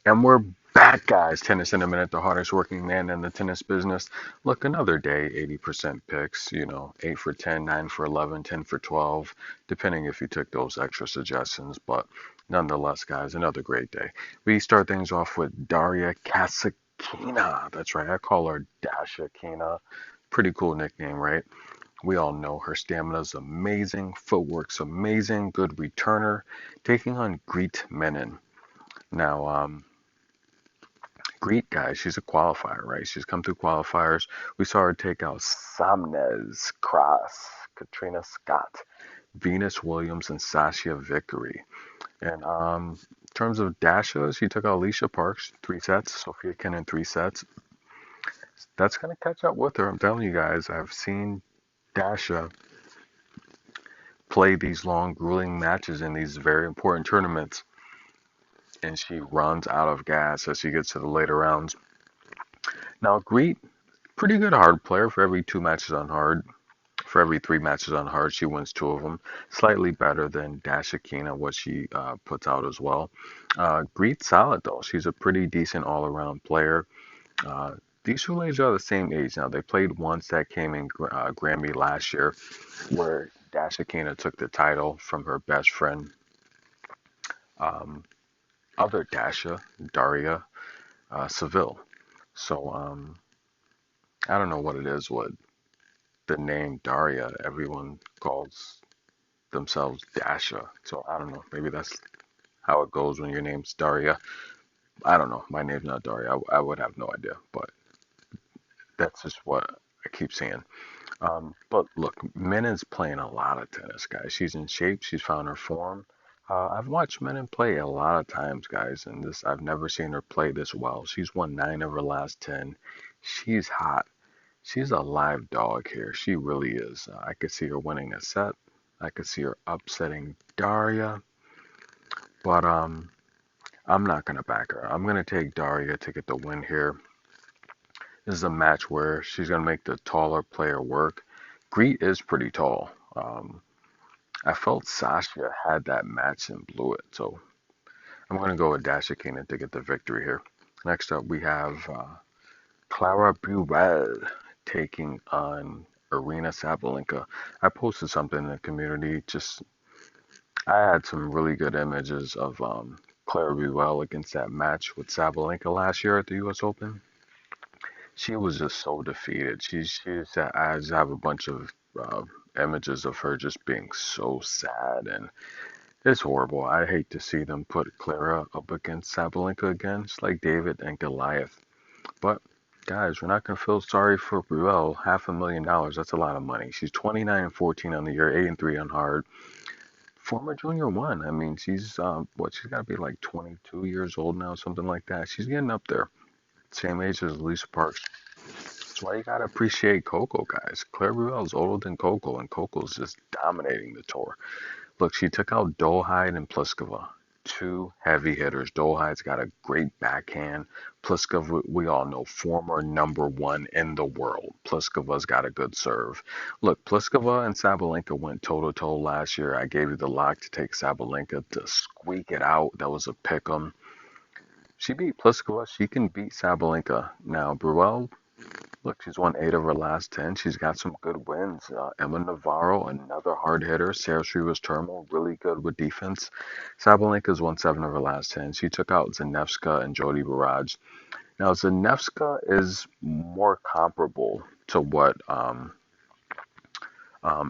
And we're back, guys. Tennis in a minute, the hardest working man in the tennis business. Look, another day, 80% picks, 8 for 10, 9 for 11, 10 for 12, depending if you took those extra suggestions. But nonetheless, guys, another great day. We start things off with Daria Kasatkina. That's right, I call her Dasha Kina. Pretty cool nickname, right? We all know her stamina is amazing, footwork's amazing, good returner, taking on Greet Menin. Now, Greek guy. She's a qualifier, right? She's come through qualifiers. We saw her take out Samnez, Cross, Katrina Scott, Venus Williams, and Sasha Vickery. And in terms of Dasha, she took out Alicia Parks, 3 sets. Sophia Kenin, 3 sets. That's going to catch up with her. I'm telling you guys, I've seen Dasha play these long, grueling matches in these very important tournaments, and she runs out of gas as she gets to the later rounds. Now, Greet, pretty good hard player for every 2 matches on hard. For every 3 matches on hard, she wins 2 of them. Slightly better than Dashikina, what she puts out as well. Greet's solid though. She's a pretty decent all-around player. Uh, these two ladies are the same age now. They played once. That came in Grammy last year, where Dashikina took the title from her best friend, um, other Dasha, Daria Seville. So I don't know what it is with the name Daria. Everyone calls themselves Dasha. So I don't know. Maybe that's how it goes when your name's Daria. I don't know. My name's not Daria. I would have no idea, but that's just what I keep saying. But look, Menin's playing a lot of tennis, guys. She's in shape. She's found her form. I've watched Menin play a lot of times, guys, and this I've never seen her play this well. She's won 9 of her last 10. She's hot. She's a live dog here. She really is. I could see her winning a set. I could see her upsetting Daria, but I'm not gonna back her. I'm gonna take Daria to get the win here. This is a match where she's gonna make the taller player work. Greet is pretty tall. I felt Sasha had that match and blew it, so I'm gonna go with Dasha Keenan to get the victory here. Next up, we have Clara Burel taking on Aryna Sabalenka. I posted something in the community. Just I had some really good images of Clara Burel against that match with Sabalenka last year at the U.S. Open. She was just so defeated. I just have a bunch of images of her just being so sad, and it's horrible. I hate to see them put Clara up against Sabalenka again. It's like David and Goliath. But guys, we're not gonna feel sorry for Burel. $500,000, that's a lot of money. She's 29 and 14 on the year, 8 and 3 on hard. Former junior one. I mean, she's what? She's got to be like 22 years old now, something like that. She's getting up there. Same age as Lisa Parks. That's why you gotta appreciate Coco, guys. Claire Burrell is older than Coco, and Coco's just dominating the tour. Look, she took out Dolehide and Pliskova, two heavy hitters. Dolehide's got a great backhand. Pliskova, we all know, former #1 in the world. Pliskova's got a good serve. Look, Pliskova and Sabalenka went toe-to-toe last year. I gave you the lock to take Sabalenka to squeak it out. That was a pick 'em. She beat Pliskova. She can beat Sabalenka. Now, Burrell, look, she's won 8 of her last 10. She's got some good wins. Emma Navarro, another hard hitter. Sarah Shrivas Termal, really good with defense. Sabalenka's won 7 of her last 10. She took out Zanevska and Jody Barrage. Now, Zanevska is more comparable to what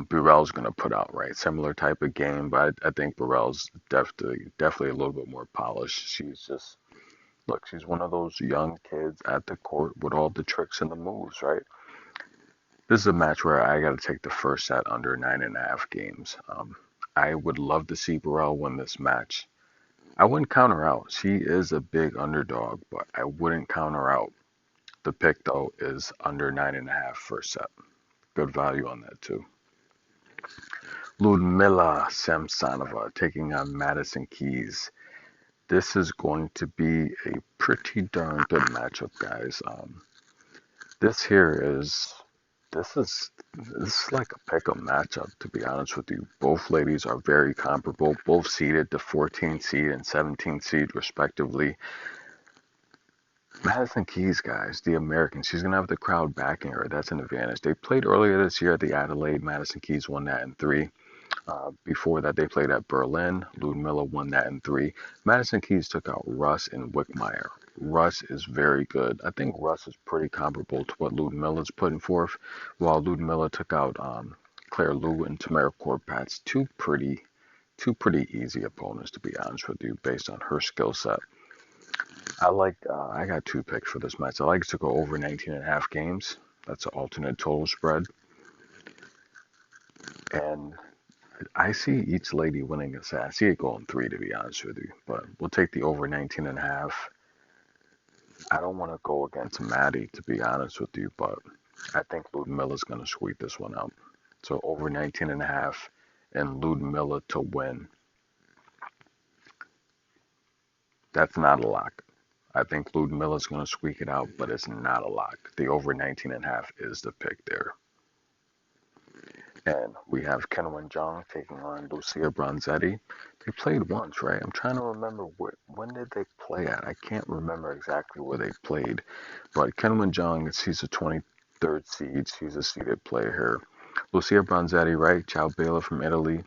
Burrell's going to put out, right? Similar type of game, but I think Burrell's definitely a little bit more polished. Look, she's one of those young kids at the court with all the tricks and the moves, right? This is a match where I got to take the first set under 9.5 games. I would love to see Burrell win this match. I wouldn't count her out. She is a big underdog, but I wouldn't count her out. The pick, though, is under 9.5 first set. Good value on that, too. Ludmila Samsonova taking on Madison Keys. This is going to be a pretty darn good matchup, guys. This here is this is this is like a pick'em matchup, to be honest with you. Both ladies are very comparable, both seeded the 14th seed and 17th seed respectively. Madison Keys, guys, the American, she's going to have the crowd backing her. That's an advantage. They played earlier this year at the Adelaide. Madison Keys won that in three. Before that, they played at Berlin. Ludmilla won that in three. Madison Keys took out Russ and Wickmeyer. Russ is very good. I think Russ is pretty comparable to what Ludmilla's putting forth, while Ludmilla took out Claire Liu and Tamara Korpatz. Two pretty easy opponents, to be honest with you, based on her skill set. I got two picks for this match. I like to go over 19 and a half games. That's an alternate total spread. And I see each lady winning a set. I see it going three, to be honest with you. But we'll take the over 19 and a half. I don't want to go against Maddie, to be honest with you, but I think Ludmilla's going to squeak this one out. So over 19 and a half and Ludmilla to win. That's not a lock. I think Ludmilla's going to squeak it out, but it's not a lock. The over 19 and a half is the pick there. And we have Kenwin Jong taking on Lucia Bronzetti. They played once, right? I'm trying to remember when did they play at. I can't remember exactly where they played. But Kenwin Jong, she's a 23rd seed. She's a seeded player here. Lucia Bronzetti, right? Ciao Bela from Italy.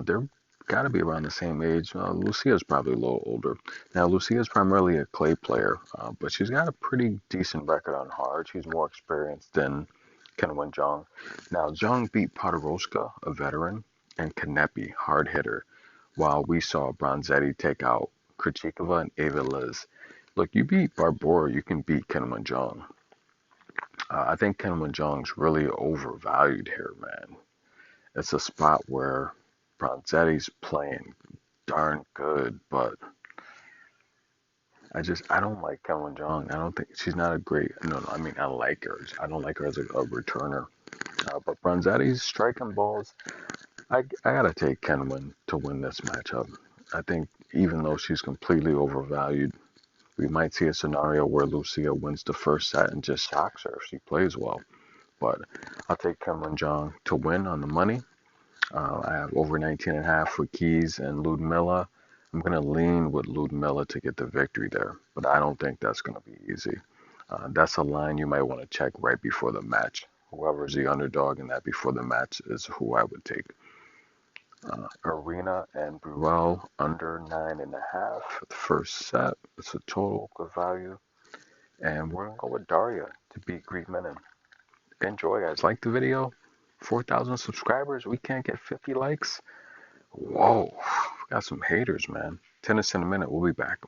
They're got to be around the same age. Lucia's probably a little older. Now, Lucia's primarily a clay player, but she's got a pretty decent record on hard. She's more experienced than Kenwin Jong. Now, Jong beat Podoroska, a veteran, and Kanepi, hard hitter, while we saw Bronzetti take out Krejcikova and Ava Liz. Look, you beat Barbora, you can beat Kenwin Jong. I think Kenwin Jong's really overvalued here, man. It's a spot where Bronzetti's playing darn good, but I don't like Kenwin Jong. I don't think she's not a great. No, I mean I like her. I don't like her as a returner. But Bronzetti's striking balls. I gotta take Kenwin to win this matchup. I think even though she's completely overvalued, we might see a scenario where Lucia wins the first set and just shocks her if she plays well. But I'll take Kenwin Jong to win on the money. I have over 19 and a half for Keys and Ludmilla. I'm going to lean with Ludmilla to get the victory there, but I don't think that's going to be easy. That's a line you might want to check right before the match. Whoever's the underdog in that before the match is who I would take. Aryna and Burel under 9.5 for the first set. It's a total good value. And we're going to go with Daria to beat Greek Menon. Enjoy, guys. Like the video. 4,000 subscribers. We can't get 50 likes. Whoa. We got some haters, man. Tennis in a minute. We'll be back.